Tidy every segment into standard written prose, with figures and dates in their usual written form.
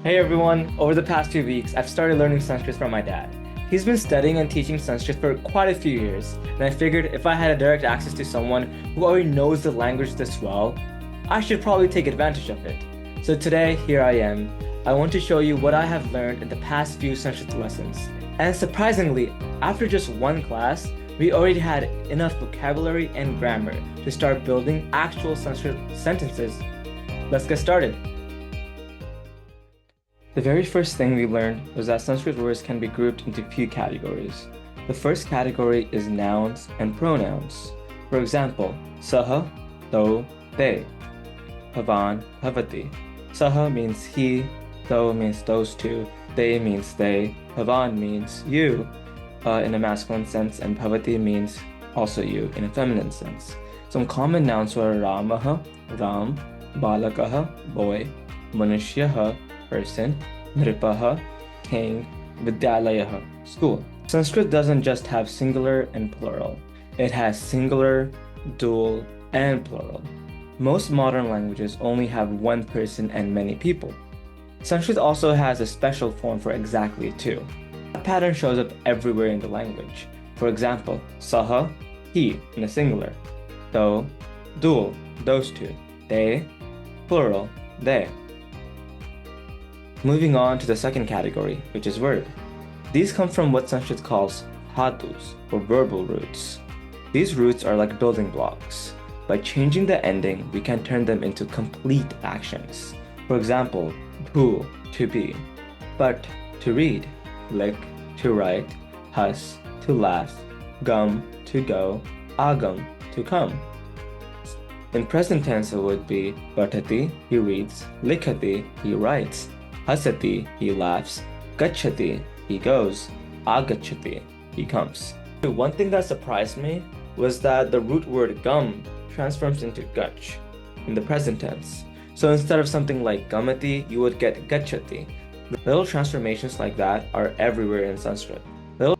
Hey everyone, over the past few weeks, I've started learning Sanskrit from my dad. He's been studying and teaching Sanskrit for quite a few years, and I figured if I had a direct access to someone who already knows the language this well, I should probably take advantage of it. So today, here I am. I want to show you what I have learned in the past few Sanskrit lessons. And surprisingly, after just one class, we already had enough vocabulary and grammar to start building actual Sanskrit sentences. Let's get started. The very first thing we learned was that Sanskrit words can be grouped into few categories. The first category is nouns and pronouns. For example, saha, tau, they. Bhavan, bhavati. Saha means he, tau means those two, they means they, bhavan means you in a masculine sense, and bhavati means also you in a feminine sense. Some common nouns were ramaha, ram, balakaha, boy, manushyaha, person, nripaha, king, vidyalayah, school. Sanskrit doesn't just have singular and plural. It has singular, dual, and plural. Most modern languages only have one person and many people. Sanskrit also has a special form for exactly two. That pattern shows up everywhere in the language. For example, saha, he, in a singular. Tau, dual, those two. They, plural, they. Moving on to the second category, which is verb. These come from what Sanskrit calls dhatus, or verbal roots. These roots are like building blocks. By changing the ending, we can turn them into complete actions. For example, bhu, to be, but, to read, lik, to write, has, to laugh, gum, to go, agam, to come. In present tense, it would be patati, he reads, likhati, he writes, hasati, he laughs, gachati, he goes, agachati, he comes. One thing that surprised me was that the root word gum transforms into gach in the present tense. So instead of something like gamati, you would get gachati. Little transformations like that are everywhere in Sanskrit. So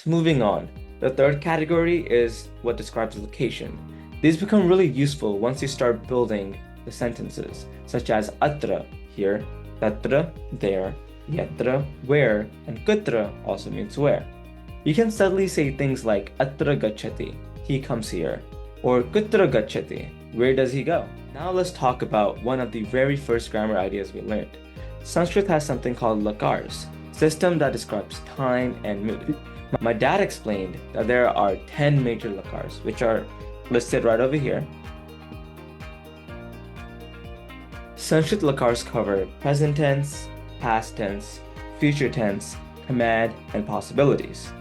moving on, the third category is what describes location. These become really useful once you start building the sentences, such as atra, here, tatra, there, yatra, where, and kutra also means where. You can subtly say things like atra gachati, he comes here, or kutra gachati, where does he go? Now let's talk about one of the very first grammar ideas we learned. Sanskrit has something called lakars, system that describes time and mood. My dad explained that there are 10 major lakars, which are listed right over here. Sanskrit lakars cover present tense, past tense, future tense, command, and possibilities.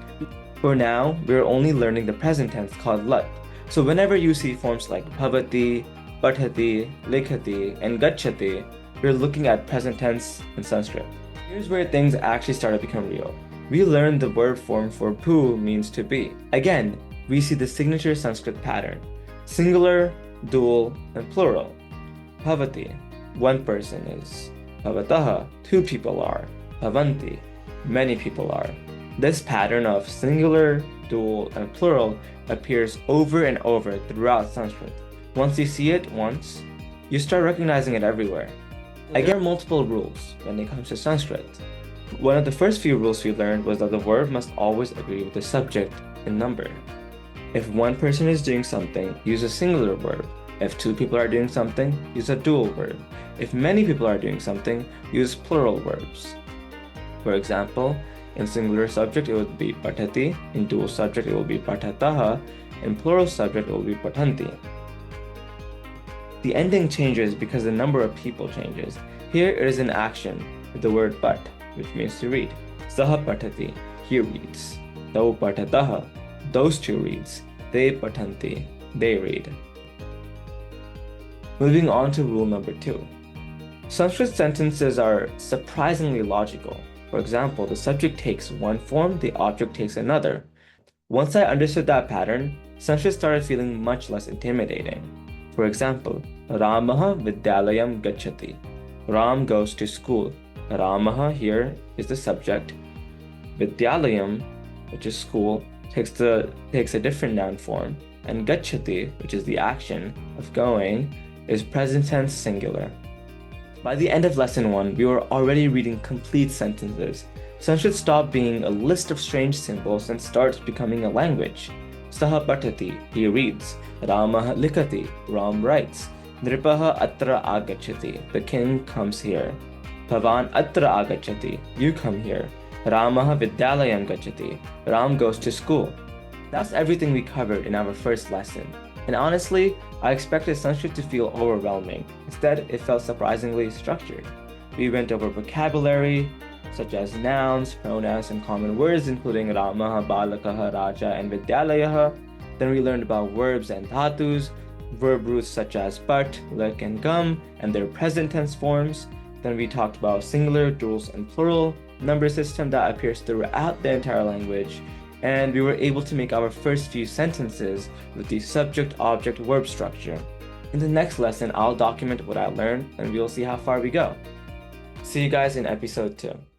For now, we're only learning the present tense called lat. So whenever you see forms like bhavati, pathati, likhati, and gachati, we're looking at present tense in Sanskrit. Here's where things actually start to become real. We learned the verb form for pu means to be. Again, we see the signature Sanskrit pattern. Singular, dual, and plural. Bhavati, one person is. Bhavataha, two people are. Bhavanti, many people are. This pattern of singular, dual, and plural appears over and over throughout Sanskrit. Once you see it once, you start recognizing it everywhere. There are multiple rules when it comes to Sanskrit. One of the first few rules we learned was that the verb must always agree with the subject in number. If one person is doing something, use a singular verb. If two people are doing something, use a dual verb. If many people are doing something, use plural verbs. For example, in singular subject it would be patati, in dual subject it will be patataha, in plural subject it will be patanti. The ending changes because the number of people changes. Here it is in action with the word pat, which means to read. Saha patati, he reads. Tau patataha, those two reads. They patanti, they read. Moving on to rule number 2. Sanskrit sentences are surprisingly logical. For example, the subject takes one form, the object takes another. Once I understood that pattern, Sanskrit started feeling much less intimidating. For example, Ramaha vidyalayam gachati. Ram goes to school. Ramaha here is the subject. Vidyalayam, which is school, takes a different noun form, and gachati, which is the action of going, is present tense singular. By the end of lesson 1, we were already reading complete sentences. Sanskrit stopped being a list of strange symbols and starts becoming a language. Saha patati, he reads. Ramah likati, Ram writes. Nripaha atra agachati, the king comes here. Bhavan atra agachati, you come here. Ramaha vidyalayam gachati, Ram goes to school. That's everything we covered in our first lesson. And honestly, I expected Sanskrit to feel overwhelming. Instead, it felt surprisingly structured. We went over vocabulary, such as nouns, pronouns, and common words, including Ramaha, Balakaha, Raja, and Vidyalayaha. Then we learned about verbs and dhatus, verb roots such as but, lik, and gum, and their present tense forms. Then we talked about singular, duals, and plural, number system that appears throughout the entire language. And we were able to make our first few sentences with the subject-object-verb structure. In the next lesson, I'll document what I learned, and we'll see how far we go. See you guys in episode 2.